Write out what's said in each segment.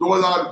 2000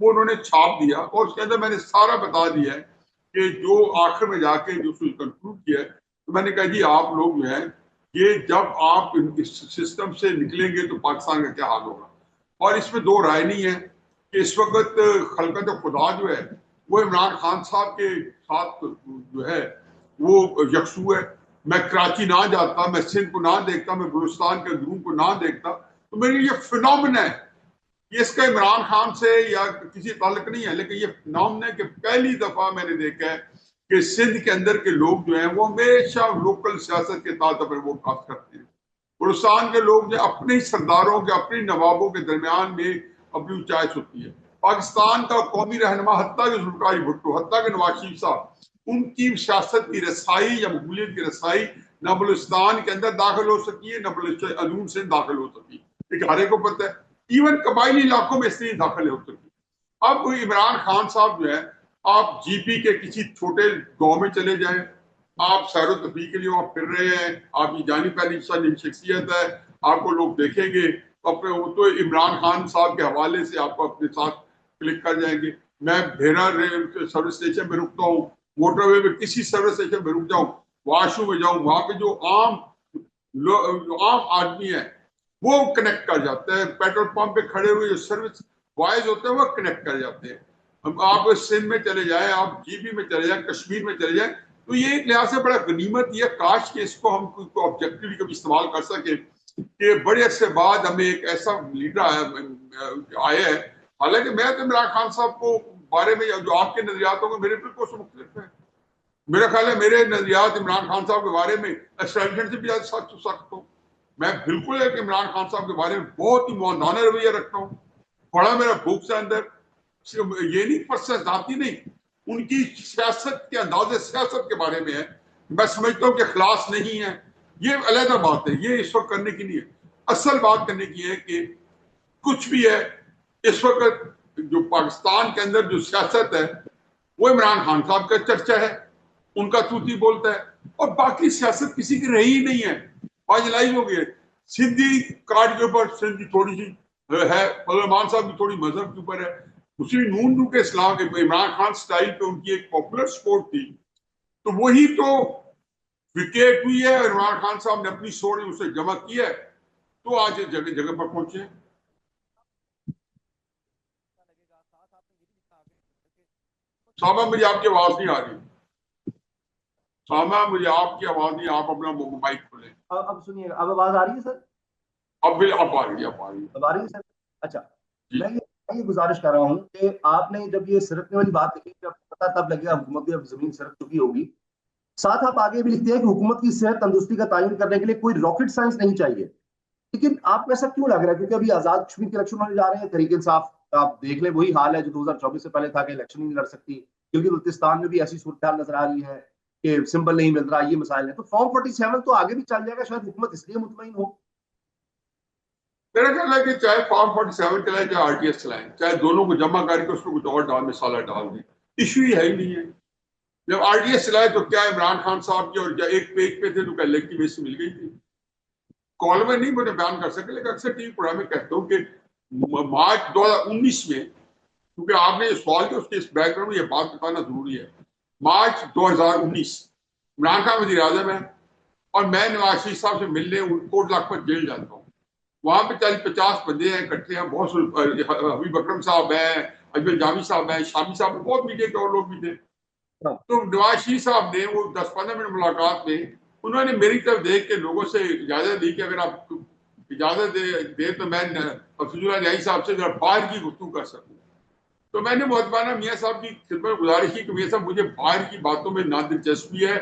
وہ انہوں نے چھاپ دیا اور اس کے اندر میں نے سارا بتا دیا ہے کہ جو آخر میں جا کے جو کنکلوڈ کیا ہے. تو میں نے کہا جی آپ لوگ جو ہے یہ جب آپ اس سسٹم سے نکلیں گے تو پاکستان کا کیا حال ہوگا. اور اس میں دو رائے نہیں ہے کہ اس وقت خلقت خدا جو ہے وہ عمران خان صاحب کے ساتھ جو ہے وہ یکسو ہے. میں کراچی نہ جاتا, میں سندھ کو نہ دیکھتا, میں بلوچستان کے اندرون کو نہ دیکھتا تو میرے یہ فنومنا ہے. یہ اس کا عمران خان سے یا کسی تعلق نہیں ہے, لیکن یہ فنومنا ہے کہ پہلی دفعہ میں نے دیکھا ہے کہ سندھ کے اندر کے لوگ جو ہیں وہ ہمیشہ لوکل سیاست کے تحت پر ووٹ کاسٹ کرتے ہیں. بلوچستان کے لوگ جو اپنے ہی سرداروں کے اپنے نوابوں کے درمیان میں اپنی چوائس ہوتی ہے. پاکستان کا قومی رہنما حتیٰ کہ ذوالفقار بھٹو, حتیٰ کہ نواز شریف صاحب, ان کی سیاست کی رسائی یا مقبولیت کی رسائی نہ بلوچستان کے اندر داخل ہو سکی ہے نہ اندرون سے داخل ہو سکی. لیکن ہر ایک کو پتہ ہے ایون قبائلی علاقوں میں اس لیے داخل ہو سکی. اب عمران خان صاحب جو ہے آپ جی پی کے کسی چھوٹے گاؤں میں چلے جائیں, آپ سیر و تفریح کے لیے وہاں پھر رہے ہیں, آپ کی جانی پہلی شخصیت ہے, آپ کو لوگ دیکھیں گے اپنے وہ تو عمران خان صاحب کے حوالے سے آپ کو اپنے ساتھ کلک کر جائیں گے. میں بھیرا سروس اسٹیشن پہ رکتا ہوں, موٹر وے میں کسی سروس اسٹیشن پہ رک جاؤں, واش روم میں جاؤں, وہاں پہ جو عام آدمی ہے وہ کنیکٹ کر جاتے ہیں. پیٹرول پمپ پہ کھڑے ہوئے جو سروس وائز ہوتے ہیں وہ کنیکٹ کر جاتے ہیں. آپ سندھ میں چلے جائیں, آپ جی پی میں چلے جائیں, کشمیر میں چلے جائیں, تو یہ ایک لحاظ سے بڑا غنیمت یہ کاش کہ اس کو ہم آبجیکٹیولی کبھی استعمال کر سکیں کہ بڑے عرصے بعد ہمیں ایک ایسا لیڈر آیا ہے. حالانکہ میں تو عمران خان صاحب کو بارے میں جو آپ کے نظریات ہوں گے میرے بالکل مختلف ہیں. میرا خیال ہے میرے نظریات عمران خان صاحب کے بارے میں اسٹیبلشمنٹ سے بھی زیادہ سخت ہوں. میں بالکل ایک عمران خان صاحب کے بارے میں بہت ہی مہندانہ رویہ رکھتا ہوں. پڑھا میرا بکس ہے اندر, یہ نہیں پرسنل ذاتی نہیں, ان کی سیاست کے انداز سیاست کے بارے میں ہے. میں سمجھتا ہوں کہ اخلاص نہیں ہے, یہ علیحدہ بات ہے, یہ اس وقت کرنے کی نہیں ہے. اصل بات کرنے کی ہے کہ کچھ بھی ہے اس وقت جو پاکستان کے اندر جو سیاست ہے وہ عمران خان صاحب کا چرچا ہے, ان کا توتی بولتا ہے, اور باقی سیاست کسی کی رہی نہیں ہے. مارجنلائز ہو گئی ہے. سندھی کارڈ کے اوپر سندھی تھوڑی سی ہے, عثمان صاحب کی تھوڑی مذہب کے اوپر ہے. مسلم نون کے اسلام کے عمران خان سٹائل پہ ان کی ایک پاپولر سپورٹ تھی, تو وہی تو وکیٹ ہوئی ہے. عمران خان صاحب نے اپنی سوچ اسے جمع کیا ہے تو آج جگہ پر پہنچے ہیں. ساما مجھے آپ کی آواز نہیں آ رہی. ساما مجھے آپ کی آواز نہیں, آپ اپنا مائک کھولیں. اب سنیے, اب آواز آ رہی ہے سر؟ اب آ رہی ہے سر. اچھا, میں یہ گزارش کر رہا ہوں کہ آپ نے جب یہ سرکنے والی بات لکھی جب پتا تب لگے حکومت اب زمین سرک چکی ہوگی. ساتھ آپ آگے بھی لکھتے ہیں کہ حکومت کی صحت تندرستی کا تعین کرنے کے لیے کوئی راکٹ سائنس نہیں چاہیے. لیکن آپ کو ایسا کیوں لگ رہا ہے؟ کیونکہ ابھی آزاد کشمیر کے الیکشن ہونے جا رہے ہیں, تحریک انصاف آپ دیکھ لیں وہی حال ہے جو 2024 سے پہلے تھا کہ الیکشن ہی نہیں لڑ سکتی, کیونکہ بلوچستان میں بھی ایسی صورتحال نظر آ رہی ہے کہ سمبل نہیں مل رہا, یہ مسائل ہیں. تو فارم 47 تو آگے بھی چل جائے گا, شاید حکومت اس لیے مطمئن ہو. میرا خیال ہے کہ چاہے فارم 47 چلائیں چاہے آر ٹی ایس چلائیں, چاہے دونوں کو جمع کر کے اس کو کچھ اور مسالہ ڈال دیں, ایشو ہی ہے ہی نہیں ہے. جب آر ٹی ایس چلائے تو کیا عمران خان صاحب کی اور ایک پیج پہ تھے تو کیا لیکٹی بیس سے مل گئی تھی. کال میں نہیں مجھے بیان کر سکے, لیکن اکثر ٹی وی پروگرام میں کہتا ہوں کہ مارچ 2019 میں, کیونکہ آپ نے سوال کیا اس کے اس بیک گراؤنڈ میں یہ بات بتانا ضروری ہے. مارچ 2019 عمران خان وزیر اعظم ہے اور میں نواز شریف صاحب سے ملنے کوٹ لاکھپت جیل جاتا ہوں. وہاں پہ 40-50 بندے ہیں اکٹھے ہیں, بہت حبیب اکرم صاحب ہیں, اجمل جامی صاحب ہیں, شامی صاحب, بہت میڈیا کے اور لوگ بھی تھے. تو نواز شریف صاحب نے وہ 10-15 منٹ ملاقات میں انہوں نے میری طرف دیکھ کے لوگوں سے اجازت دی کہ اگر آپ اجازت دے تو میں حفیظ اللہ نیازی صاحب سے باہر کی گفتگو کر سکوں. تو میں نے محترمہ میاں صاحب کی خدمت گزارش کی کہ میاں صاحب مجھے باہر کی باتوں میں نہ دلچسپی ہے,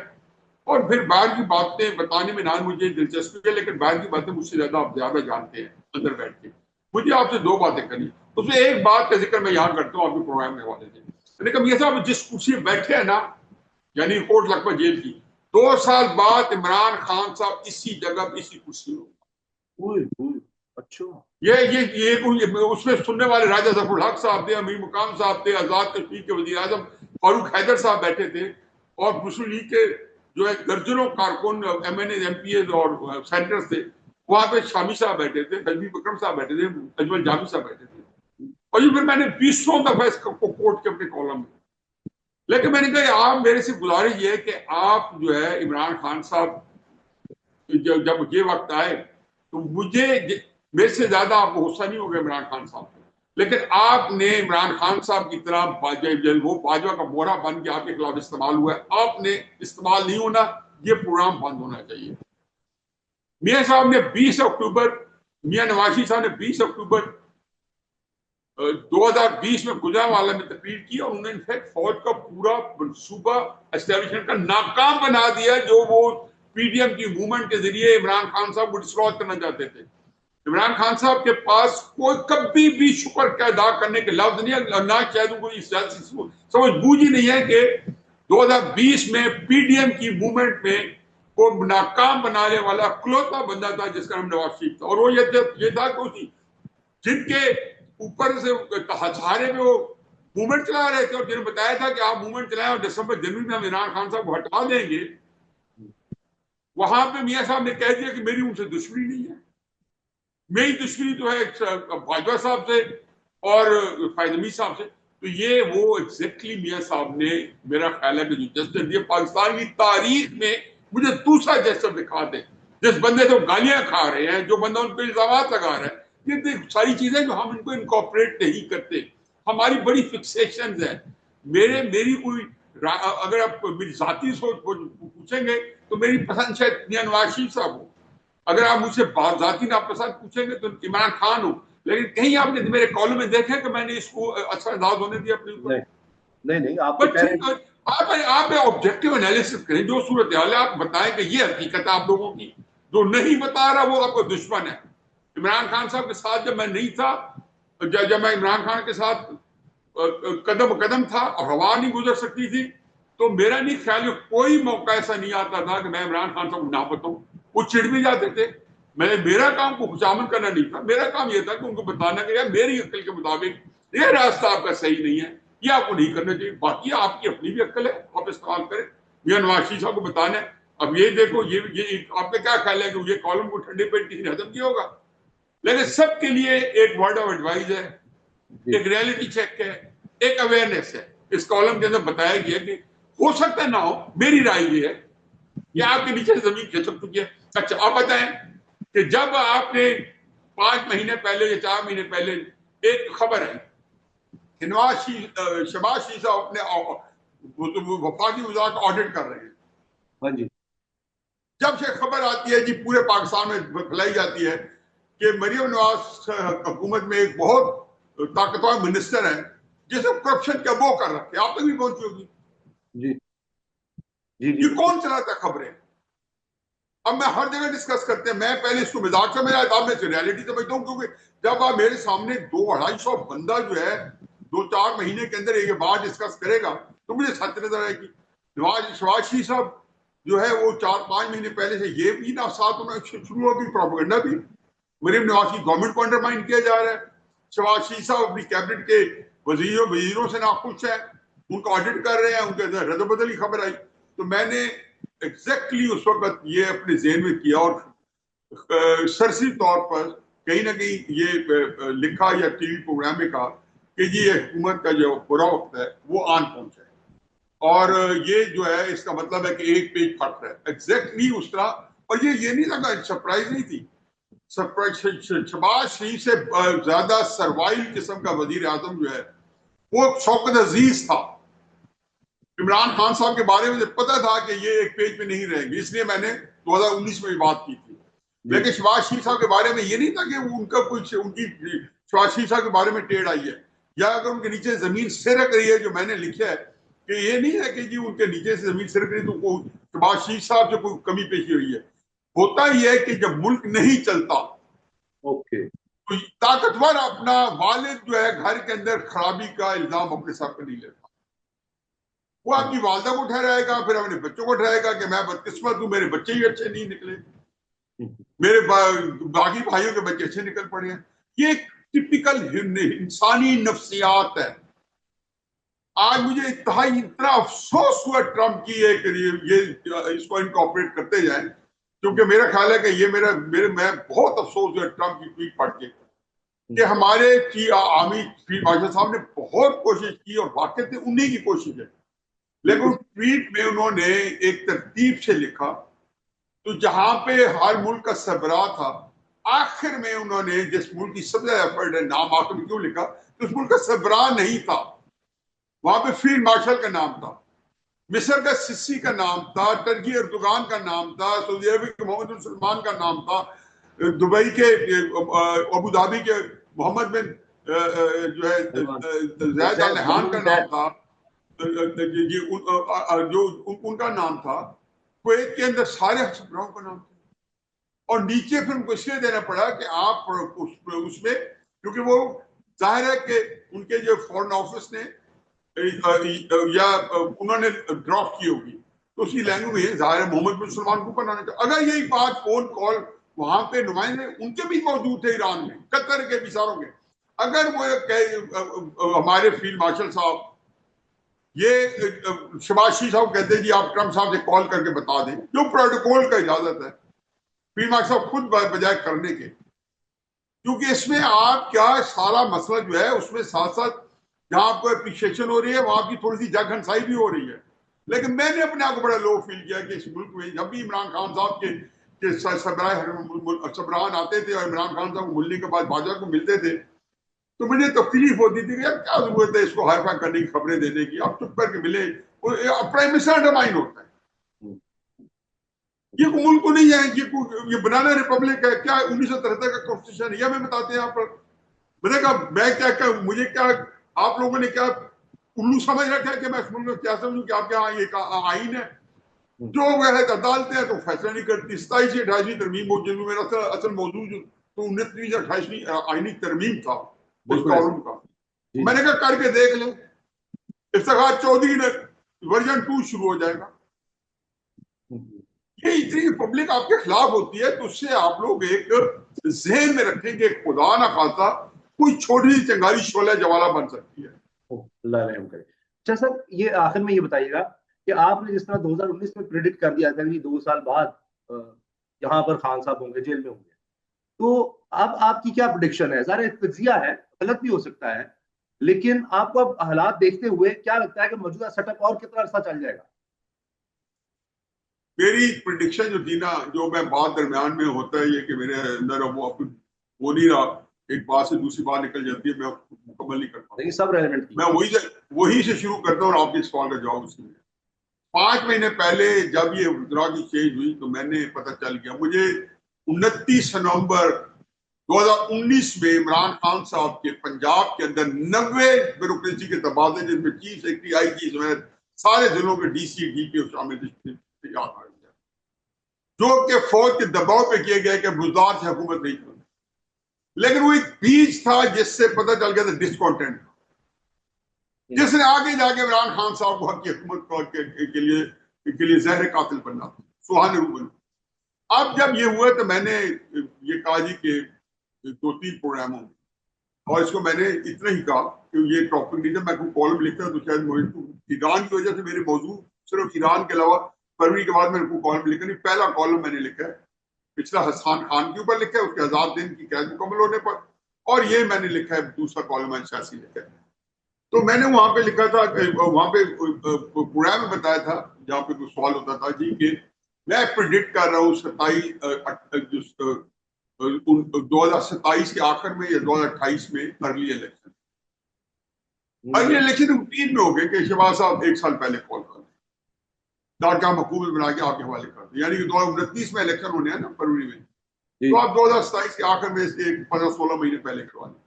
اور پھر باہر کی باتیں بتانے میں نہ مجھے دلچسپی ہے, لیکن باہر کی باتیں مجھ سے زیادہ آپ زیادہ جانتے ہیں اندر بیٹھ کے. مجھے آپ سے 2 باتیں کرنی, اس میں ایک بات کا ذکر میں یہاں کرتا ہوں آپ کے پروگرام کے حوالے سے. لیکن میاں صاحب جس کرسی میں بیٹھے ہیں نا, یعنی کوٹ لاکھپت جیل کی, 2 سال بعد عمران خان صاحب اسی جگہ پہ اسی کرسی میں. اچھا, یہ اس میں سننے والے راجہ ظفر الحق صاحب تھے, امیر مقام صاحب تھے, آزاد کشمیر کے وزیر اعظم فاروق حیدر صاحب بیٹھے تھے, اور مسلم لیگ کے جو ہے درجنوں کارکن ایم این اے, ایم پی ایز اور سینیٹرز تھے. وہاں پہ شامی صاحب بیٹھے تھے, حبیب اکرم صاحب بیٹھے تھے, اجمل جامی صاحب بیٹھے تھے. اور یہ پھر میں نے 20 دفعہ اس کو کوٹ کیا اپنے کالم میں. لیکن میں نے کہا آپ میرے سے گزارش یہ ہے کہ آپ جو ہے عمران خان صاحب جب یہ وقت آئے تو میرے سے زیادہ آپ کو غصہ نہیں ہوگا عمران خان صاحب کو، لیکن آپ نے عمران خان صاحب کی طرح وہ باجوہ کا بورا بن کے آپ کے خلاف استعمال ہوا ہے، آپ نے استعمال نہیں ہونا، یہ پروگرام بند ہونا چاہیے. میاں صاحب نے 20 اکتوبر میاں نواز شریف صاحب نے 20 اکتوبر 2020 میں گجرانوالہ میں تقریر کی اور انہوں نے انفیکٹ فوج کا پورا منصوبہ اسٹیبلشمنٹ کا ناکام بنا دیا جو وہ پی ڈی ایم کی موومنٹ کے ذریعے عمران خان صاحب کو ڈسٹروائے کرنا چاہتے تھے. عمران خان صاحب کے پاس کوئی کبھی بھی شکر کا ادا کرنے کے لفظ نہیں ہے، نہ شاید کوئی سمجھ بوجھ ہی نہیں ہے کہ 2020 میں پی ڈی ایم کی موومنٹ میں وہ ناکام بنانے والا اکلوتا بندہ تھا جس کا نام نواز شریف تھا. اور وہ یہ تھا کہ جن کے اوپر سے ہزارے میں وہ موومنٹ چلا رہے تھے اور جنہوں نے بتایا تھا کہ آپ موومنٹ چلائیں اور دسمبر جنوری میں ہم عمران خان صاحب کو ہٹا دیں گے، وہاں پہ میاں صاحب نے کہہ دیا کہ میری ان سے دشمنی نہیں ہے، میری دشمنی جو ہے باجوہ صاحب سے اور فائز حمید صاحب سے. تو یہ وہ ایگزیکٹلی میاں صاحب نے میرا خیال ہے کہ جو جسٹر دیا پاکستان کی تاریخ میں مجھے دوسرا جسٹر دکھا دے جس بندے سے گالیاں کھا رہے ہیں، جو بندہ ان پہ الزامات لگا رہا ہے. یہ ساری چیزیں جو ہم ان کو انکارپوریٹ نہیں کرتے، ہماری بڑی فکسیشنز ہیں. میری کوئی اگر آپ میری ذاتی سوچ پوچھیں گے تو میری پسند شاید میاں نواز شریف صاحب ہو، اگر آپ مجھ سے ذاتی ناپسند پوچھیں گے تو عمران خان ہو. لیکن کہیں آپ نے میرے کالم میں دیکھا کہ میں نے اس کو اچھا انداز ہونے دیا اپنے اوپر؟ نہیں آپ تو کہہ رہے ہیں آپ آبجیکٹو انالیسس کریں، جو صورتحال ہے آپ بتائیں کہ یہ حقیقت ہے آپ لوگوں کی. جو نہیں بتا رہا وہ آپ کا دشمن ہے. عمران خان صاحب کے ساتھ جب میں نہیں تھا، جب میں عمران خان کے ساتھ قدم تھا اور ہوا نہیں گزر سکتی تھی، تو میرا نہیں خیال کہ کوئی موقع ایسا نہیں آتا تھا کہ میں عمران خان صاحب کو نہ بتاؤں. وہ چڑ بھی جاتے تھے. میرا کام کو خوشامد کرنا نہیں تھا، میرا کام یہ تھا کہ ان کو بتانا کہ یار میری عقل کے مطابق یہ راستہ آپ کا صحیح نہیں ہے، یہ آپ کو نہیں کرنا چاہیے. باقی آپ کی اپنی بھی عقل ہے، آپ استعمال کریں. میاں نواز شریف صاحب کو بتانا ہے. اب یہ دیکھو یہ آپ کا کیا خیال ہے کہ یہ کالم کو ٹھنڈے پیٹ کسی نے ختم کیا ہوگا؟ لیکن سب کے لیے ایک ورڈ آف ایڈوائز ہے، ایک ریئلٹی چیک ہے، ایک اویئرنیس ہے. اس کالم کے اندر بتایا گیا کہ ہو سکتا ہے نہ ہو، میری رائے یہ ہے کہ آپ کے نیچے زمین کھسک چکی ہے. اچھا آپ بتائیں کہ جب آپ نے 5 مہینے پہلے یا 4 مہینے پہلے ایک خبر ہے کہ شہباز شریف صاحب اپنے وفاقی وزارت کا آڈٹ کر رہے ہیں. ہاں جی. جب سے خبر آتی ہے جی پورے پاکستان میں پھیلائی جاتی ہے کہ مریم نواز حکومت میں ایک بہت طاقتور منسٹر ہے جس نے کرپشن کا وہ کر رکھے، آپ تک بھی پہنچی ہوگی. جی جی جی یہ کون چلاتا ہے خبریں؟ اب میں ہر جگہ ڈسکس کرتے ہیں، میں پہلے اس کو مزاق سمجھا تھا، اب میں ریالٹی سمجھتا ہوں. کیونکہ جب آپ میرے سامنے 200-250 بندہ جو ہے 2-4 مہینے کے اندر یہ بات ڈسکس کرے گا تو مجھے سچ نظر آئے گی. شہباز شریف صاحب جو ہے وہ 4-5 مہینے پہلے سے یہ بھی نا ساتھ میں شروع ہوگی پروپیگنڈا بھی. مریم نواز کی گورنمنٹ کو انڈرمائن کیا جا رہا ہے. شہباز شریف صاحب اپنی کیبنٹ کے وزیروں سے ناخوش ہیں، ان کو آڈٹ کر رہے ہیں، ان کے اندر رد و بدل کی خبر آئی. تو میں نے ایگزیکٹلی اس وقت یہ اپنے ذہن میں کیا اور سرسری طور پر کہیں نہ کہیں یہ لکھا یا ٹی وی پروگرام میں کہا کہ یہ حکومت کا جو برا وقت ہے وہ آن پہنچا ہے. اور یہ جو ہے اس کا مطلب ہے کہ ایک پیج پھٹ رہا ہے ایگزیکٹلی اس طرح. اور یہ نہیں لگا، سرپرائز نہیں تھی. شہباز شریف سے زیادہ سروائل قسم کا وزیر اعظم جو ہے وہ شوکت عزیز تھا. عمران خان صاحب کے بارے میں پتا تھا کہ یہ ایک پیج پہ نہیں رہیں گے، اس لیے میں نے 2019 میں بات کی تھی. لیکن شہباز شریف صاحب کے بارے میں یہ نہیں تھا کہ ان کا کچھ ان کی شہباز شریف صاحب کے بارے میں ٹیڑھ آئی ہے یا اگر ان کے نیچے زمین سرک رہی ہے. جو میں نے لکھا ہے کہ یہ نہیں ہے کہ جی ان کے نیچے سے زمین سرک رہی تو شہباز شریف صاحب سے کوئی کمی پیشی ہوئی ہے. ہوتا یہ ہے کہ جب ملک نہیں چلتا تو طاقتور اپنا والد جو ہے گھر کے اندر خرابی کا الزام اپنے سر پہ نہیں لیتا. وہ اپنی والدہ کو ٹھہرائے گا، پھر اپنے بچوں کو ٹھہرائے گا کہ میں بدقسمت ہوں، میرے بچے ہی اچھے نہیں نکلے، میرے باقی بھائیوں کے بچے اچھے نکل پڑے ہیں. یہ ایک ٹپیکل انسانی نفسیات ہے. آج مجھے اتنا افسوس ہوا ٹرمپ کی ہے کہ یہ اس کو انکارپوریٹ کرتے جائیں، کیونکہ میرا خیال ہے کہ یہ میں بہت افسوس ہوا ٹرمپ کی ٹویٹ پڑھ کے کہ ہمارے عامی فیلڈ مارشل صاحب نے بہت کوشش کی اور واقعی انہیں کی کوشش ہے، لیکن ٹویٹ میں انہوں نے ایک ترتیب سے لکھا، تو جہاں پہ ہر ملک کا سربراہ تھا، آخر میں انہوں نے جس ملک کی سب سے زیادہ ایفرٹ ہے، نام آخر میں کیوں لکھا، تو اس ملک کا سربراہ نہیں تھا، وہاں پہ فیلڈ مارشل کا نام تھا، مصر کا سسی کا نام تھا، ٹرکی اردوغان کا نام تھا، سعودی عرب کے محمد بن سلمان کا نام تھا، دبئی کے ابو ظہبی کے محمد بن جو ہے زید ال نہیان کا نام تھا، جو ان کا نام تھا، کویت کے اندر سارے سربراہوں کا نام تھا، اور نیچے پھر ان کو اس لیے دینا پڑا کہ آپ اس میں، کیونکہ وہ ظاہر ہے کہ ان کے جو فورن آفس نے یا انہوں نے ڈرافٹ کی ہوگی تو اسی لینگویج میں ظاہر ہے محمد بن سلمان کو بنانا چاہیے. اگر یہی بات فون کال وہاں پہ نمائندے ان کے بھی موجود تھے ایران میں، قطر کے بھی ساروں کے، اگر وہ ہمارے فیلڈ مارشل صاحب یہ شباز شریف صاحب کہتے ہیں جی آپ ٹرمپ صاحب سے کال کر کے بتا دیں، جو پروٹوکول کا اجازت ہے، فیلڈ مارشل صاحب خود بجائے کرنے کے، کیونکہ اس میں آپ کیا سارا مسئلہ جو ہے اس میں ساتھ ساتھ جہاں آپ کو اپریشیشن ہو رہی ہے وہاں کی تھوڑی سی جگ ہنسائی بھی ہو رہی ہے. لیکن میں نے اپنے آپ کو بڑا لو فیل کیا کہ اس ملک میں جب بھی عمران خان صاحب کے سربراہان آتے تھے اور عمران خان صاحب کو ملنے کے بعد باجوہ کو ملتے تھے تو مجھے تکلیف ہوتی تھی کہ یار کیا ضرورت ہے اس کو ہائی فائی کرنے کی، خبریں دینے کی، آپ چپ کر کے ملے، اپنا مس انڈرمائن ہوتا ہے. یہ ملک کو نہیں ہے، یہ بنانا ریپبلک ہے کیا، 1973 کا کانسٹیٹیوشن یہ ہمیں بتاتے ہیں یہاں پر. میں نے کہا میں کیا مجھے کیا آپ لوگوں نے کیا الو سمجھ رکھا ہے کہ میں اس ملک میں کیا سمجھوں کہ آپ کے یہاں یہ آئین ہے جو عدالتیں ہیں تو فیصلہ نہیں کرتی. 27 یا 28ویں ترمیم ہو جن میں میرا اصل موضوع جو تو 29ویں یا 28ویں آئینی ترمیم تھا اس کالم کا، میں نے کہا کر کے دیکھ لیں، افتخار چودھری نے ورژن 2 شروع ہو جائے گا. یہ اتنی پبلک آپ کے خلاف ہوتی ہے تو اس سے آپ لوگ ایک ذہن میں رکھیں کہ خدا نہ خاصا کوئی چھوٹی سی چنگاری شعلہ جوالا بن سکتی ہے. اللہ رحم کرے. اچھا سر، یہ آخر میں یہ بتائیے گا کہ آپ نے جس طرح 2019 میں پریڈکٹ کر دیا تھا کہ 2 سال بعد یہاں پر خان صاحب ہوں گے، جیل میں ہوں گے، تو اب آپ کی کیا پریڈکشن ہے؟ ظاہر تجزیہ ہے، غلط بھی ہو سکتا ہے، لیکن آپ کو اب حالات دیکھتے ہوئے کیا لگتا ہے کہ موجودہ سیٹ اپ اور کتنا عرصہ چل جائے گا؟ میری پریڈکشن جو تھی نا، جو میں بات درمیان میں ہوتا ہے یہ کہ میرے اندر وہ نہیں رہا، ایک بات سے دوسری بات نکل جاتی ہے، میں مکمل نہیں کرتا. نہیں سب ریلیونٹ میں وہی سے شروع کرتا ہوں اور آپ کے سوال کا جواب اس میں. 5 مہینے پہلے جب یہ وزراء کی چینج ہوئی تو میں نے پتہ چل گیا، مجھے 29 نومبر 2019 میں عمران خان صاحب کے پنجاب کے اندر 90 بیوروکریسی کے تبادلے جن میں چیف سیکرٹری آئی جی سمیت سارے ضلعوں کے ڈی سی ڈی پی شامل تھے، جو کہ فوج کے دباؤ پہ کیے گئے کہ بزدار سے حکومت نہیں کرتی. لیکن وہ ایک بیج تھا جس سے پتہ چل گیا تھا ڈسکانٹینٹ، جس نے آگے جا کے عمران خان صاحب کو حق کی حکومت کے لیے زہر قاتل بننا تھا، سوہان روبن. اب جب یہ ہوا تو میں نے یہ کہا جی کہ 2-3 پروگراموں اور اس کو میں نے اتنا ہی کہا کہ یہ ٹاپک نہیں تھا، میں کوئی کالم لکھتا تو شاید ایران کی وجہ سے میرے موضوع صرف ایران کے علاوہ فروری کے بعد میں نے کوئی کالم لکھا نہیں. پہلا کالم میں نے لکھا ہے پچھلا حسان خان کے اوپر لکھا ہے، اس کے آزاد دن کی قید مکمل ہونے پر، اور یہ میں نے لکھا ہے دوسرا کالم میں سیاسی لکھا ہے. تو میں نے وہاں پہ لکھا تھا، وہاں پہ پروگرام میں بتایا تھا جہاں پہ کوئی سوال ہوتا تھا جی کہ میں پریڈکٹ کر رہا ہوں 2027 کے آخر میں یا 2028 میں early election. Early election routine میں ہو گئے کہ شہباز صاحب 1 سال پہلے کال کر دیں تاکہ ہم حکومت بنا کے آپ کے حوالے کر دیں، یعنی کہ 2029 میں الیکشن ہونے ہیں نا فروری میں، تو آپ 2027 کے آخر میں اس کے 15-16 مہینے پہلے کروا لیں.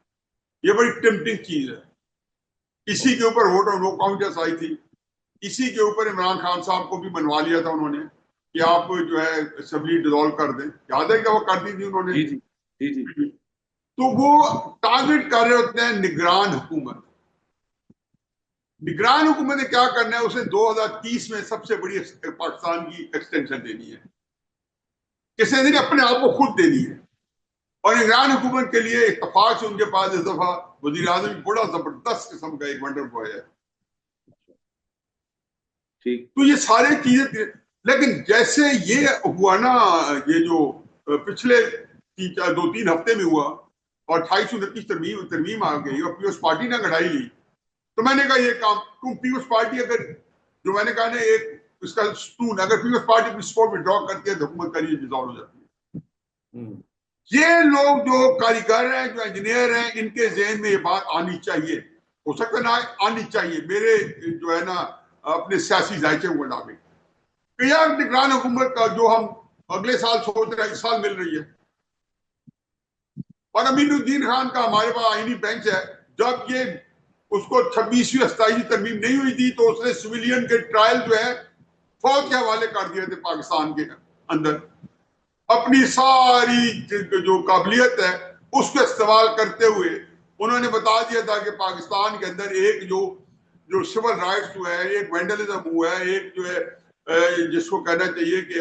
یہ بڑی ٹیمپٹنگ چیز ہے. اسی کے اوپر ووٹ اور نو کانفیڈنس آئی تھی، اسی کے اوپر عمران خان صاحب کو بھی منوا لیا تھا انہوں نے کہ آپ جو ہے اسمبلی ڈیزالو کر دیں، یاد ہے کہ وہ کر دی تھی انہوں نے. جی. تو وہ ٹارگٹ کر رہے ہوتے ہیں نگران حکومت. نگران حکومت نے کیا کرنا ہے، اسے 2030 میں سب سے بڑی پاکستان کی ایکسٹینشن دینی ہے، کسی نے اپنے آپ کو خود دینی ہے. اور نگران حکومت کے لیے اتفاق سے ان کے پاس اس دفعہ وزیر اعظم بڑا زبردست قسم کا ایک ونڈر بوائے ہے. تو یہ سارے چیزیں، لیکن جیسے یہ ہوا نا، یہ جو پچھلے 2-3 ہفتے میں ہوا اور 2829 ترمیم آ گئی اور پیپلز پارٹی نے لڑائی لی. تو میں نے کہا یہ کام کیوں پیپلز پارٹی اگر جو میں نے کہا نا ایک اس کا ستون اگر پیپلز پارٹی اپنی سپورٹ ڈرا کرتی ہے تو حکومت کا یہ ڈیزالو ہو جاتی ہے. یہ لوگ جو کاریگر ہیں جو انجینئر ہیں ان کے ذہن میں یہ بات آنی چاہیے. ہو سکتا نہ آنی چاہیے. میرے جو ہے نا اپنے سیاسی ذائقے کو ڈالیں کہ یار نگران حکومت کا جو ہم اگلے سال سوچ رہے ہیں اس سال مل رہی ہے. اور امین الدین خان کا ہمارے پاس آئینی بینچ ہے. جب یہ اس کو 26ویں 27ویں ترمیم نہیں ہوئی تھی تو اس نے سویلین کے ٹرائل جو ہے فوج کے حوالے کر دیے تھے پاکستان کے اندر. اپنی ساری جو قابلیت ہے اس کو استعمال کرتے ہوئے انہوں نے بتا دیا تھا کہ پاکستان کے اندر ایک جو سول رائٹس جو ہے ایک وینڈلزم ہوا ہے ایک جو ہے جس کو کہنا چاہیے کہ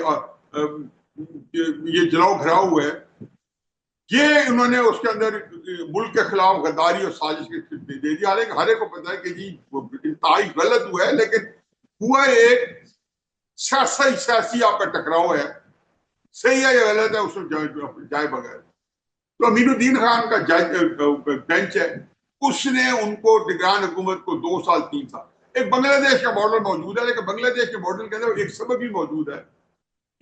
یہ جلاؤ گھراؤ ہوا ہے. یہ انہوں نے اس کے اندر ملک کے خلاف غداری اور سازش کی دے دی. حالانکہ ہر ایک کو پتا ہے کہ جی انتہائی غلط ہوا ہے لیکن ہوا ایک سیاسی آپ کا ٹکراؤ ہے. صحیح ہے یا غلط ہے اس میں جائے بغیر. تو امین الدین خان کا بینچ ہے اس نے ان کو نگران حکومت کو 2 سال 3 سال. ایک بنگلہ دیش کا ماڈل موجود ہے لیکن بنگلہ دیش کے ماڈل کے اندر ایک سبب بھی موجود ہے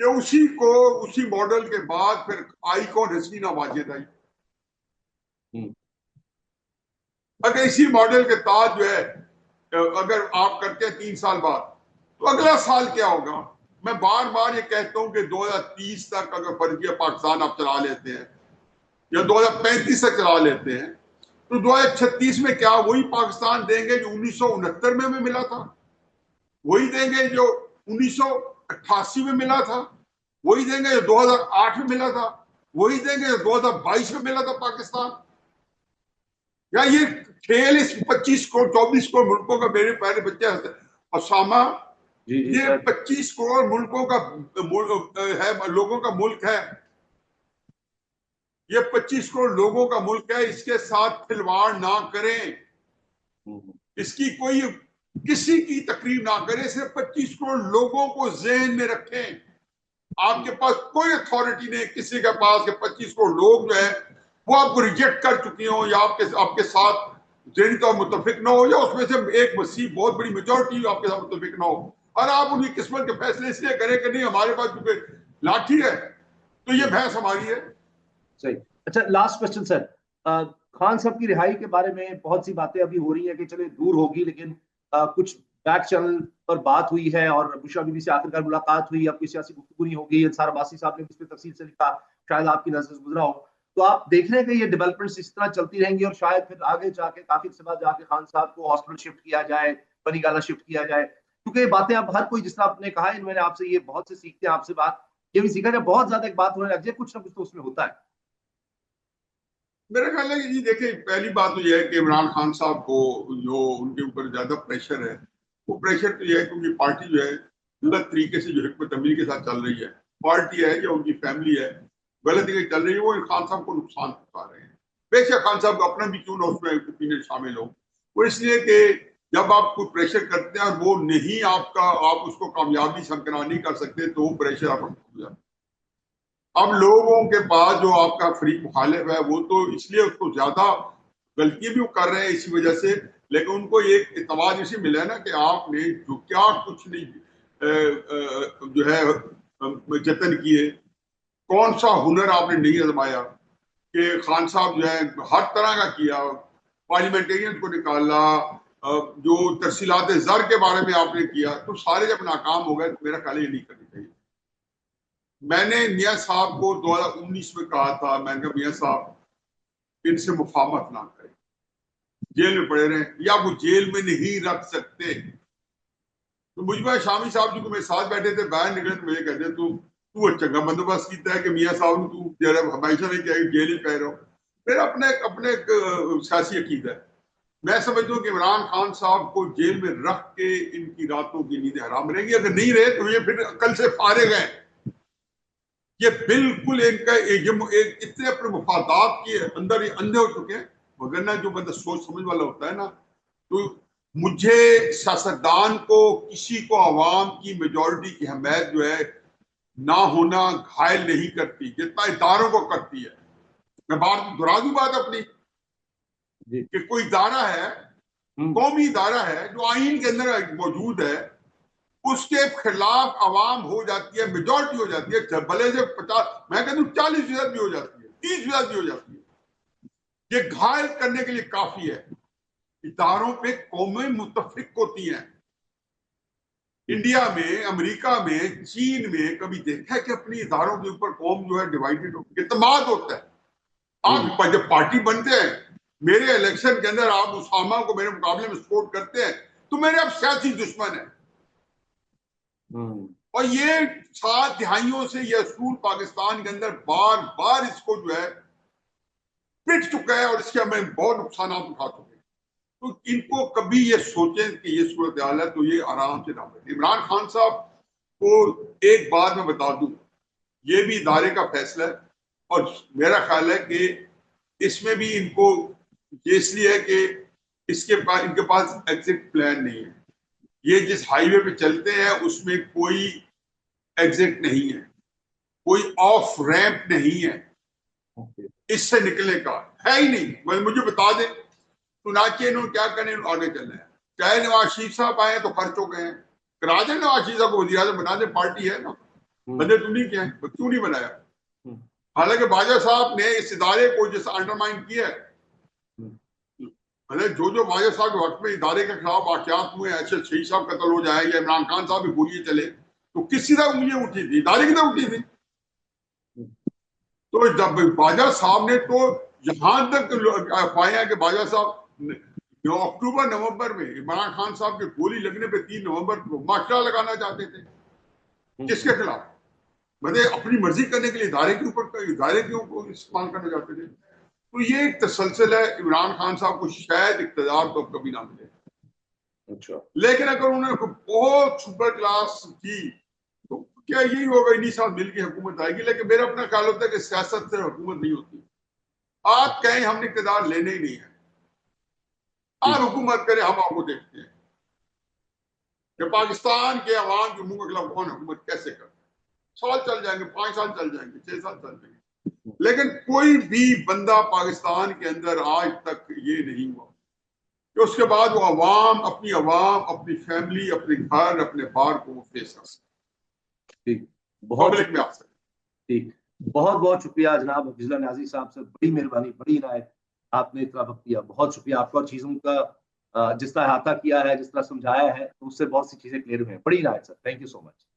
کہ اسی ماڈل کے بعد پھر آئی کون حسینہ واجد آئی. اگر اسی ماڈل کے تحت جو ہے اگر آپ کرتے ہیں 3 سال بعد تو اگلا سال کیا ہوگا. میں بار بار یہ کہتا ہوں کہ 2030 تک اگر فرضیہ پاکستان آپ چلا لیتے ہیں یا 2035 تک چلا لیتے ہیں تو 2036 میں کیا وہی پاکستان دیں گے جو 1969 میں ملا تھا, وہی دیں گے جو 1988 میں ملا تھا, وہی دیں گے جو 2008 میں ملا تھا, وہی دیں گے جو 2022 میں ملا تھا پاکستان. یا یہ کھیل اس 25 کروڑ 24 کروڑ ملکوں کا میرے پہلے بچے اسامہ یہ 25 کروڑ ملکوں کا ہے لوگوں کا ملک ہے. یہ 25 کروڑ لوگوں کا ملک ہے. اس کے ساتھ کھلواڑ نہ کریں, اس کی کوئی کسی کی تقریر نہ کریں. صرف 25 کروڑ لوگوں کو ذہن میں رکھیں. آپ کے پاس کوئی اتھارٹی نہیں کسی کے پاس کہ 25 کروڑ لوگ جو ہے وہ آپ کو ریجیکٹ کر چکی ہوں یا آپ کے ساتھ ذہنی طور متفق نہ ہو یا اس میں سے ایک وسیع بہت بڑی میجورٹی آپ کے ساتھ متفق نہ ہو اور آپ ان کی قسمت کے فیصلے اس لیے کریں کہ نہیں ہمارے پاس کیونکہ لاٹھی ہے تو یہ بحث ہماری ہے. صحیح. اچھا لاسٹ کوسچن سر, خان صاحب کی رہائی کے بارے میں بہت سی باتیں ابھی ہو رہی ہیں کہ چلے دور ہوگی لیکن کچھ بیک چینل پر بات ہوئی ہے اور بشرا بی بی سے آخر کار ملاقات ہوئی, اب کوئی سیاسی گفتگو نہیں ہوگی. انصار عباسی صاحب نے اس پہ تفصیل سے لکھا, شاید آپ کی نظر سے گزرا ہو. تو آپ دیکھ رہے ہیں کہ یہ ڈیولپمنٹس اس طرح چلتی رہیں گی اور شاید پھر آگے جا کے کافی عرصے بعد جا کے خان صاحب کو ہاسپٹل شفٹ کیا جائے, بنی گالا شفٹ کیا جائے, کیونکہ یہ باتیں اب ہر کوئی جس طرح آپ نے کہا ہے میں نے آپ سے یہ بہت سے سیکھتے ہیں آپ سے بات یہ بھی سیکھا جائے بہت زیادہ ایک بات ہونے لگ جائے کچھ نہ کچھ تو اس میں ہوتا ہے. میرا خیال ہے کہ جی دیکھیں پہلی بات تو یہ ہے کہ عمران خان صاحب کو جو ان کے اوپر زیادہ پریشر ہے وہ پریشر تو یہ ہے کہ ان کی پارٹی جو ہے غلط طریقے سے جو حکمت عملی کے ساتھ چل رہی ہے. پارٹی ہے یا ان کی فیملی ہے غلط طریقے چل رہی ہے, وہ خان صاحب کو نقصان پہنچا رہے ہیں. بے شک خان صاحب کا اپنا بھی کیوں نہ اس میں اوپینین شامل ہو, وہ اس لیے کہ جب آپ کو پریشر کرتے ہیں اور وہ نہیں آپ اس کو کامیابی سے ہمکنار نہیں کر سکتے تو وہ پریشر آپ کو ہو جاتا ہے. اب لوگوں کے پاس جو آپ کا فریق مخالف ہے وہ تو اس لیے اس کو زیادہ غلطی بھی کر رہے ہیں اسی وجہ سے, لیکن ان کو ایک اعتماد اسی ملا ہے نا کہ آپ نے جو کیا کچھ نہیں جو ہے جتن کیے, کون سا ہنر آپ نے نہیں آزمایا کہ خان صاحب جو ہے ہر طرح کا کیا, پارلیمنٹیرین کو نکالا, جو ترسیلات زر کے بارے میں آپ نے کیا, تو سارے جب ناکام ہو گئے تو میرا خیال یہ نہیں کرنی چاہیے. میں نے میاں صاحب کو 2019 میں کہا تھا, میں نے کہا میاں صاحب ان سے مفاہمت نہ کریں, جیل میں پڑے رہیں یا وہ جیل میں نہیں رکھ سکتے. تو مجھ پر شامی صاحب جو کہ میرے ساتھ بیٹھے تھے باہر نکلے تو مجھے کہتے تو چنگا بندوبست کیتا ہے کہ میاں صاحب نے تو ہمیشہ نہیں کیا جیل ہی پہ رہو. میرا اپنے سیاسی عقیدہ ہے. میں سمجھتا ہوں کہ عمران خان صاحب کو جیل میں رکھ کے ان کی راتوں کی نیندیں حرام رہیں گی. اگر نہیں رہے تو یہ پھر عقل سے فارغ ہیں. یہ بالکل ان کا اتنے اپنے مفادات کے اندر ہی اندھے ہو چکے ہیں. وگرنہ جو بندہ سوچ سمجھ والا ہوتا ہے نا, تو مجھے سیاستدان کو کسی کو عوام کی میجورٹی کی حمایت جو ہے نہ ہونا گھائل نہیں کرتی جتنا اداروں کو کرتی ہے. میں بات دہرا دوں بات اپنی جی کہ کوئی ادارہ ہے، قومی ادارہ ہے جو آئین کے اندر موجود ہے، اس کے خلاف عوام ہو جاتی ہے، میجورٹی ہو جاتی ہے، بھلے سے 50، میں کہتا ہوں 40% بھی ہو جاتی ہے، 30% بھی ہو جاتی ہے، یہ گھائل کرنے کے لیے کافی ہے۔ اداروں پہ قومیں متفق ہوتی ہیں۔ انڈیا میں، امریکہ میں، چین میں کبھی دیکھا ہے کہ اپنی اداروں کے اوپر قوم جو ہے ڈیوائیڈڈ ہو، اعتماد ہوتا ہے۔ آپ جب پارٹی بنتے ہیں، میرے الیکشن کے اندر آپ اسامہ کو میرے مقابلے میں سپورٹ کرتے ہیں تو میرے اب سیاسی دشمن ہیں، اور یہ 7 دہائیوں سے یہ اصول پاکستان کے اندر بار بار اس کو جو ہے پٹ چکا ہے، اور اس کے ہمیں بہت نقصانات اٹھا چکے ہیں۔ تو ان کو کبھی یہ سوچیں کہ یہ صورتحال ہے تو یہ آرام سے نہ بیٹھیں۔ عمران خان صاحب کو ایک بات میں بتا دوں، یہ بھی ادارے کا فیصلہ ہے، اور میرا خیال ہے کہ اس میں بھی ان کو یہ اس لیے ہے کہ ان کے پاس ایگزٹ پلان نہیں ہے۔ یہ جس ہائی وے پہ چلتے ہیں اس میں کوئی ایگزٹ نہیں ہے، کوئی آف ریمپ نہیں ہے اس سے نکلنے کا، ہے ہی نہیں۔ مجھے بتا دیں چنانچہ انہوں نے کیا کرنا ہے، آگے چلنا ہے۔ چاہے نواز شریف صاحب آئے تو خرچ ہو گئے ہیں، کرا دیں نواز شریف صاحب کو وزیر اعظم بنا دیں، پارٹی ہے نا، بندے تو نہیں کیا ہے، کیوں نہیں بنایا؟ حالانکہ باجوہ صاحب نے اس ادارے کو جس انڈرمائن کیا ہے، جو باجوہ صاحب کے وقت میں ادارے کے خلاف واقعات ہوئے، ایسے شہید صاحب قتل ہو جائے یا عمران خان صاحب بھی گولیاں چلے، تو کس کی طرح انگلیاں اٹھی تھی؟ ادارے کی طرح اٹھی تھی۔ تو جب باجوہ صاحب نے تو یہاں تک پایا کہ باجوہ صاحب اکتوبر نومبر میں عمران خان صاحب کے گولی لگنے پہ 3 نومبر کو مارشل لگانا چاہتے تھے، کس کے خلاف؟ مطلب اپنی مرضی کرنے کے لیے ادارے کے اوپر استعمال کرنا چاہتے تھے۔ تو یہ ایک تسلسل ہے۔ عمران خان صاحب کو شاید اقتدار تو کبھی نہ ملے، لیکن اگر انہوں نے بہت سپر کلاس کی تو کیا یہی ہوگا، انہیں سال مل کے حکومت آئے گی۔ لیکن میرا اپنا خیال ہوتا ہے کہ سیاست سے حکومت نہیں ہوتی۔ آپ کہیں ہم نے اقتدار لینے ہی نہیں ہے، آپ حکومت کریں، ہم آپ کو دیکھتے ہیں کہ پاکستان کے عوام کے منہ کے خلاف کون حکومت کیسے کرتا ہے۔ سال چل جائیں گے، 5 سال چل جائیں گے، 6 سال چل جائیں گے، لیکن کوئی بھی بندہ پاکستان کے اندر آج تک یہ نہیں ہوا کہ اس کے بعد وہ عوام، اپنی فیملی، اپنے گھر، اپنے بار کو فیس کر سکے، پبلک میں آ سکے۔ ٹھیک، بہت بہت شکریہ جناب حفیظ اللہ نیازی صاحب سے، بڑی مہربانی، بڑی عنایت، آپ نے اتنا وقت دیا، بہت شکریہ آپ کا، اور چیزوں کا جس طرح احاطہ کیا ہے، جس طرح سمجھایا ہے، اس سے بہت سی چیزیں کلیئر ہوئی ہیں، بڑی عنایت سر، تھینک یو سو مچ۔